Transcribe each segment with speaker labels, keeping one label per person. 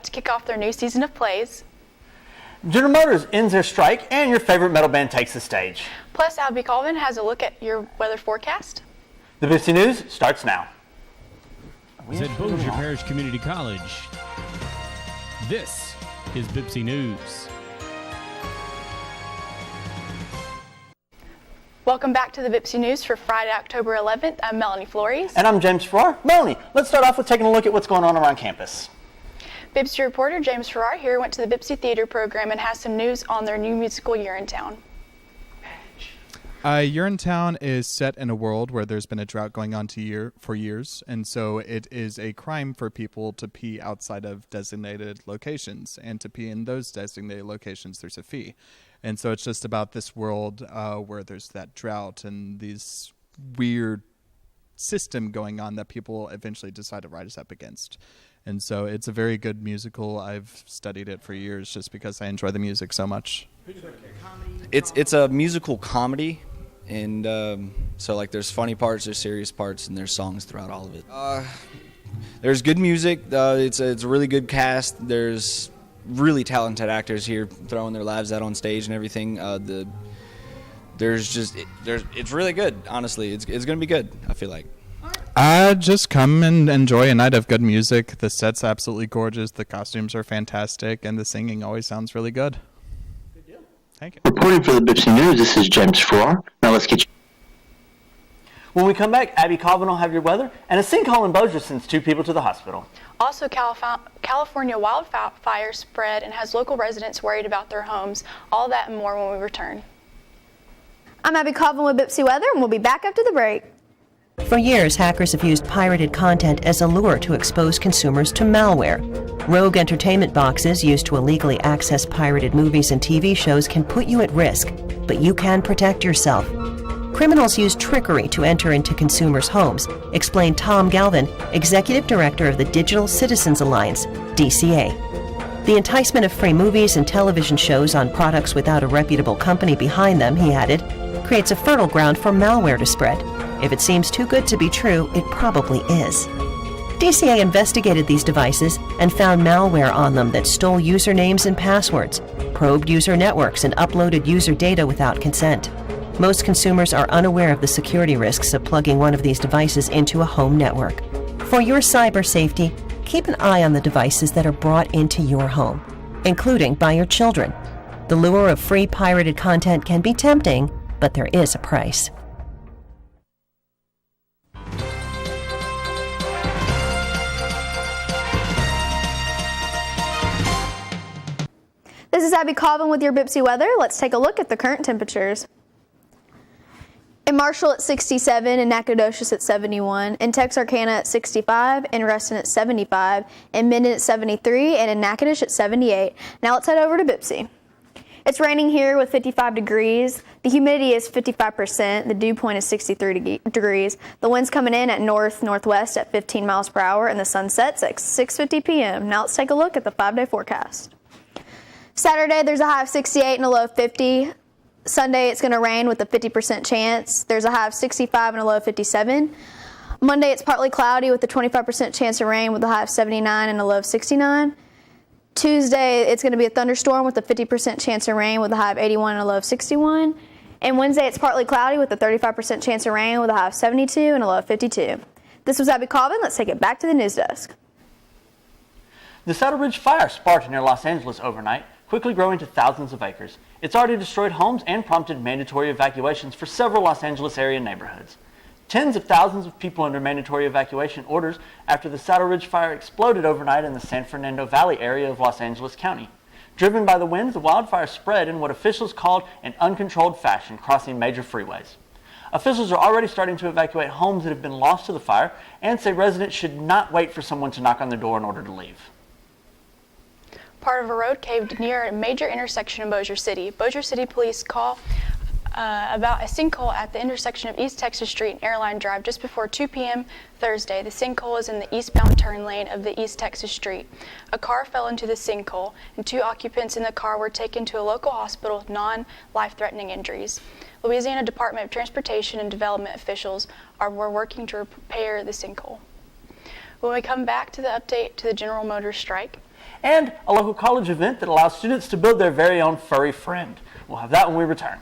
Speaker 1: about to kick off their new season of plays.
Speaker 2: General Motors ends their strike, and your favorite metal band takes the stage.
Speaker 1: Plus, Abby Colvin has a look at your weather forecast.
Speaker 2: The Bipsy News starts now.
Speaker 3: Is at Bossier Parish Community College. This is Bipsy News.
Speaker 1: Welcome back to the Bipsy News for Friday, October 11th. I'm Melanie Flores.
Speaker 2: And I'm James Farrar. Melanie, let's start off with taking a look at what's going on around campus.
Speaker 1: Bipsy reporter James Farrar here went to the Bipsy Theater program and has some news on their new musical Urinetown.
Speaker 4: Urinetown is set in a world where there's been a drought going on for years, and so it is a crime for people to pee outside of designated locations, and to pee in those designated locations there's a fee. And so it's just about this world where there's that drought and these weird system going on that people eventually decide to rise up against. And so it's a very good musical. I've studied it for years just because I enjoy the music so much.
Speaker 5: It's a musical comedy, and so like there's funny parts, there's serious parts, and there's songs throughout all of it. There's good music. It's a really good cast. There's really talented actors here throwing their lives out on stage and everything. It's really good. Honestly, it's going to be good. I feel like.
Speaker 4: Just come and enjoy a night of good music. The set's absolutely gorgeous. The costumes are fantastic, and the singing always sounds really good.
Speaker 2: Good deal.
Speaker 4: Thank you.
Speaker 6: Reporting for the Bipsy News, this is James Farrar. Now let's get you.
Speaker 2: When we come back, Abby Colvin will have your weather, and a sinkhole in Bossier sends 2 people to the hospital.
Speaker 1: Also, California wildfire spread and has local residents worried about their homes. All that and more when we return.
Speaker 7: I'm Abby Colvin with Bipsy Weather, and we'll be back after the break.
Speaker 8: For years, hackers have used pirated content as a lure to expose consumers to malware. Rogue entertainment boxes used to illegally access pirated movies and TV shows can put you at risk, but you can protect yourself. Criminals use trickery to enter into consumers' homes, explained Tom Galvin, Executive Director of the Digital Citizens Alliance, DCA. The enticement of free movies and television shows on products without a reputable company behind them, he added, creates a fertile ground for malware to spread. If it seems too good to be true, it probably is. DCA investigated these devices and found malware on them that stole usernames and passwords, probed user networks, and uploaded user data without consent. Most consumers are unaware of the security risks of plugging one of these devices into a home network. For your cyber safety, keep an eye on the devices that are brought into your home, including by your children. The lure of free pirated content can be tempting, but there is a price.
Speaker 7: This is Abby Colvin with your Bipsy Weather. Let's take a look at the current temperatures. In Marshall at 67, in Nacogdoches at 71, in Texarkana at 65, in Ruston at 75, in Minden at 73, and in Natchitoches at 78. Now let's head over to Bipsy. It's raining here with 55 degrees. The humidity is 55%. The dew point is 63 degrees. The wind's coming in at north-northwest at 15 miles per hour, and the sun sets at 6:50 p.m. Now let's take a look at the 5-day forecast. Saturday, there's a high of 68 and a low of 50. Sunday, it's going to rain with a 50% chance. There's a high of 65 and a low of 57. Monday, it's partly cloudy with a 25% chance of rain with a high of 79 and a low of 69. Tuesday, it's going to be a thunderstorm with a 50% chance of rain with a high of 81 and a low of 61. And Wednesday, it's partly cloudy with a 35% chance of rain with a high of 72 and a low of 52. This was Abby Colvin. Let's take it back to the news desk.
Speaker 2: The Saddle Ridge fire sparked near Los Angeles overnight, quickly growing to thousands of acres. It's already destroyed homes and prompted mandatory evacuations for several Los Angeles area neighborhoods. Tens of thousands of people under mandatory evacuation orders after the Saddle Ridge fire exploded overnight in the San Fernando Valley area of Los Angeles County. Driven by the winds, the wildfire spread in what officials called an uncontrolled fashion, crossing major freeways. Officials are already starting to evacuate homes that have been lost to the fire and say residents should not wait for someone to knock on their door in order to leave.
Speaker 1: Part of a road caved near a major intersection in Bossier City. Bossier City police call about a sinkhole at the intersection of East Texas Street and Airline Drive just before 2 p.m. Thursday. The sinkhole is in the eastbound turn lane of the East Texas Street. A car fell into the sinkhole, and 2 occupants in the car were taken to a local hospital with non-life-threatening injuries. Louisiana Department of Transportation and Development officials were working to repair the sinkhole. When we come back to the update to the General Motors strike,
Speaker 2: and a local college event that allows students to build their very own furry friend. We'll have that when we return.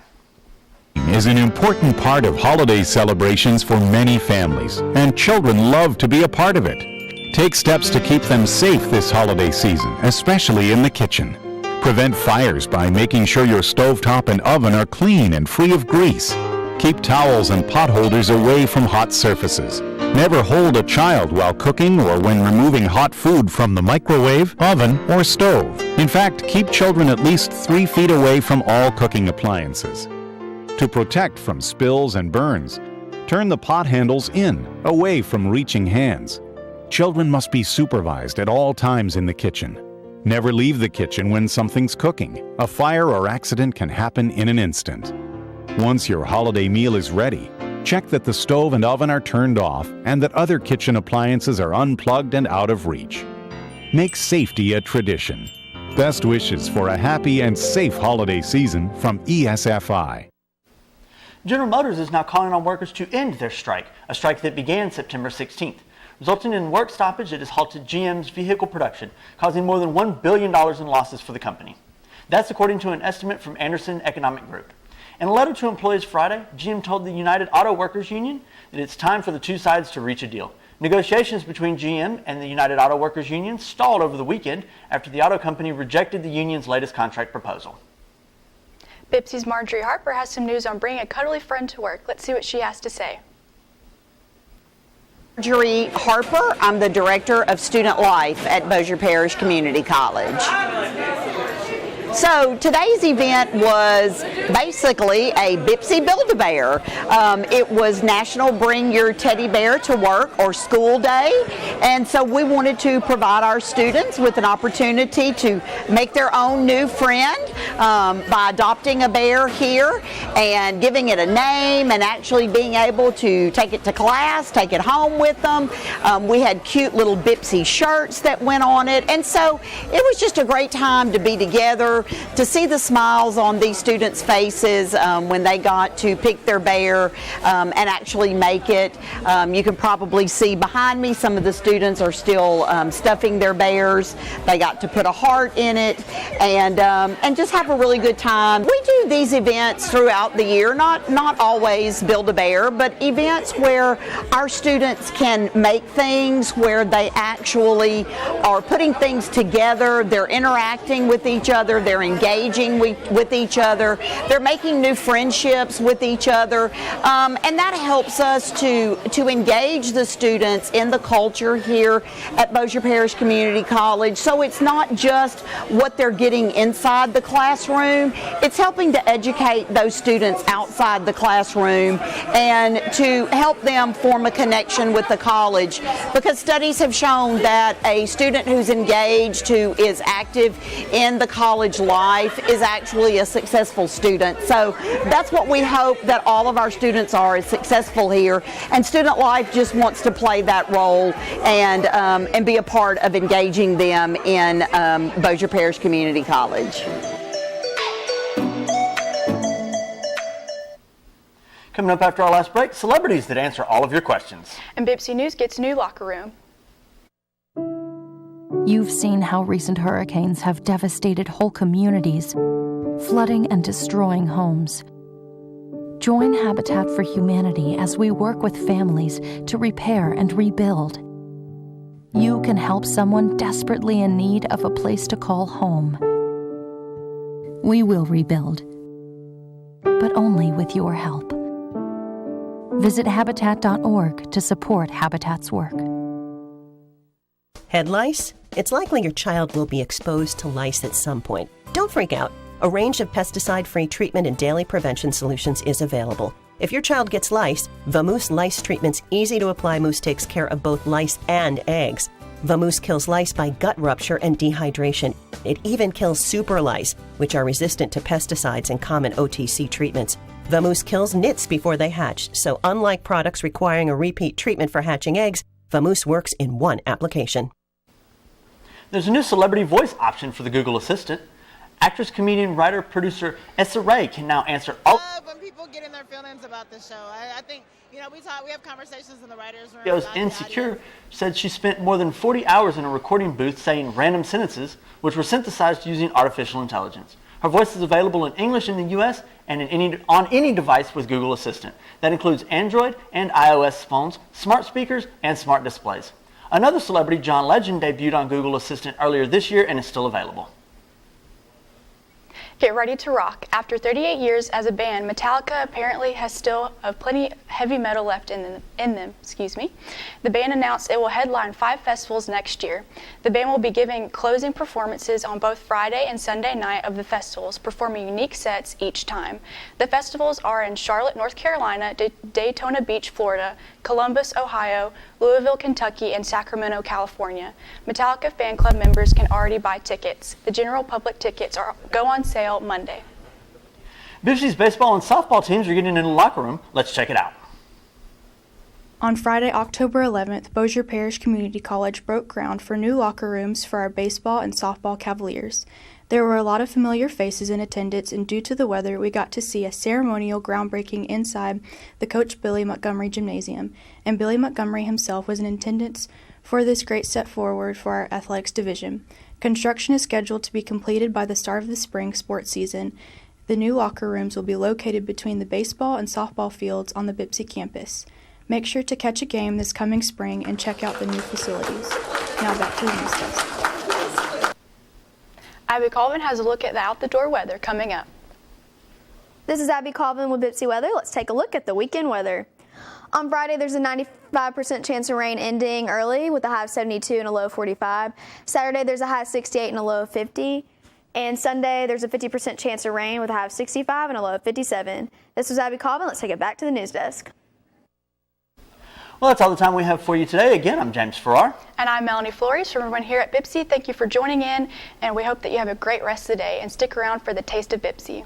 Speaker 9: Is an important part of holiday celebrations for many families, and children love to be a part of it. Take steps to keep them safe this holiday season, especially in the kitchen. Prevent fires by making sure your stovetop and oven are clean and free of grease. Keep towels and pot holders away from hot surfaces. Never hold a child while cooking or when removing hot food from the microwave, oven, or stove. In fact, keep children at least 3 feet away from all cooking appliances. To protect from spills and burns, turn the pot handles in, away from reaching hands. Children must be supervised at all times in the kitchen. Never leave the kitchen when something's cooking. A fire or accident can happen in an instant. Once your holiday meal is ready, check that the stove and oven are turned off and that other kitchen appliances are unplugged and out of reach. Make safety a tradition. Best wishes for a happy and safe holiday season from ESFI.
Speaker 2: General Motors is now calling on workers to end their strike, a strike that began September 16th, resulting in work stoppage that has halted GM's vehicle production, causing more than $1 billion in losses for the company. That's according to an estimate from Anderson Economic Group. In a letter to employees Friday, GM told the United Auto Workers Union that it's time for the two sides to reach a deal. Negotiations between GM and the United Auto Workers Union stalled over the weekend after the auto company rejected the union's latest contract proposal.
Speaker 1: Bipsy's Marjorie Harper has some news on bringing a cuddly friend to work. Let's see what she has to say.
Speaker 10: Marjorie Harper. I'm the Director of Student Life at Bossier Parish Community College. So today's event was basically a Bipsy Build-A-Bear. It was National Bring Your Teddy Bear to Work or School Day, and so we wanted to provide our students with an opportunity to make their own new friend by adopting a bear here and giving it a name and actually being able to take it to class, take it home with them. We had cute little Bipsy shirts that went on it, and so it was just a great time to be together, to see the smiles on these students' faces when they got to pick their bear and actually make it. You can probably see behind me some of the students are still stuffing their bears. They got to put a heart in it and just have a really good time. We do these events throughout the year, not always Build-A-Bear, but events where our students can make things, where they actually are putting things together, they're interacting with each other, they're engaging with each other, they're making new friendships with each other, and that helps us to engage the students in the culture here at Bossier Parish Community College. So it's not just what they're getting inside the classroom, it's helping to educate those students outside the classroom and to help them form a connection with the college, because studies have shown that a student who's engaged, who is active in the college life, is actually a successful student. So that's what we hope that all of our students are, is successful here, and Student Life just wants to play that role and be a part of engaging them in Bossier Parish Community College.
Speaker 2: Coming up after our last break, celebrities that answer all of your questions.
Speaker 1: And Bipsy News gets a new locker room.
Speaker 11: You've seen how recent hurricanes have devastated whole communities, flooding and destroying homes. Join Habitat for Humanity as we work with families to repair and rebuild. You can help someone desperately in need of a place to call home. We will rebuild, but only with your help. Visit Habitat.org to support Habitat's work.
Speaker 8: Head lice? It's likely your child will be exposed to lice at some point. Don't freak out. A range of pesticide-free treatment and daily prevention solutions is available. If your child gets lice, Vamoose Lice Treatment's easy-to-apply mousse takes care of both lice and eggs. Vamoose kills lice by gut rupture and dehydration. It even kills super lice, which are resistant to pesticides and common OTC treatments. Vamoose kills nits before they hatch, so unlike products requiring a repeat treatment for hatching eggs, Vamoose works in one application.
Speaker 2: There's a new celebrity voice option for the Google Assistant. Actress, comedian, writer, producer Issa Rae can now answer all
Speaker 12: people getting their feelings about the show. I think, we have conversations in the writers' room.
Speaker 2: Videos Insecure said she spent more than 40 hours in a recording booth saying random sentences, which were synthesized using artificial intelligence. Her voice is available in English in the U.S. and on any device with Google Assistant. That includes Android and iOS phones, smart speakers, and smart displays. Another celebrity, John Legend, debuted on Google Assistant earlier this year and is still available.
Speaker 1: Get ready to rock. After 38 years as a band, Metallica apparently has still plenty heavy metal left in them. The band announced it will headline 5 festivals next year. The band will be giving closing performances on both Friday and Sunday night of the festivals, performing unique sets each time. The festivals are in Charlotte, North Carolina, Daytona Beach, Florida, Columbus, Ohio, Louisville, Kentucky, and Sacramento, California. Metallica fan club members can already buy tickets. The general public tickets go on sale Monday.
Speaker 2: Bipsy's baseball and softball teams are getting in the locker room. Let's check it out.
Speaker 1: On Friday, October 11th, Bossier Parish Community College broke ground for new locker rooms for our baseball and softball Cavaliers. There were a lot of familiar faces in attendance, and due to the weather, we got to see a ceremonial groundbreaking inside the Coach Billy Montgomery Gymnasium, and Billy Montgomery himself was in attendance for this great step forward for our athletics division. Construction is scheduled to be completed by the start of the spring sports season. The new locker rooms will be located between the baseball and softball fields on the Bipsy campus. Make sure to catch a game this coming spring and check out the new facilities. Now back to the news desk. Abby Colvin has a look at the out-the-door weather coming up.
Speaker 7: This is Abby Colvin with Bipsy Weather. Let's take a look at the weekend weather. On Friday, there's a 95% chance of rain ending early with a high of 72 and a low of 45. Saturday, there's a high of 68 and a low of 50. And Sunday, there's a 50% chance of rain with a high of 65 and a low of 57. This was Abby Colvin. Let's take it back to the news desk.
Speaker 2: Well, that's all the time we have for you today. Again, I'm James Farrar.
Speaker 1: And I'm Melanie Flores from everyone here at Bipsy. Thank you for joining in, and we hope that you have a great rest of the day, and stick around for the Taste of Bipsy.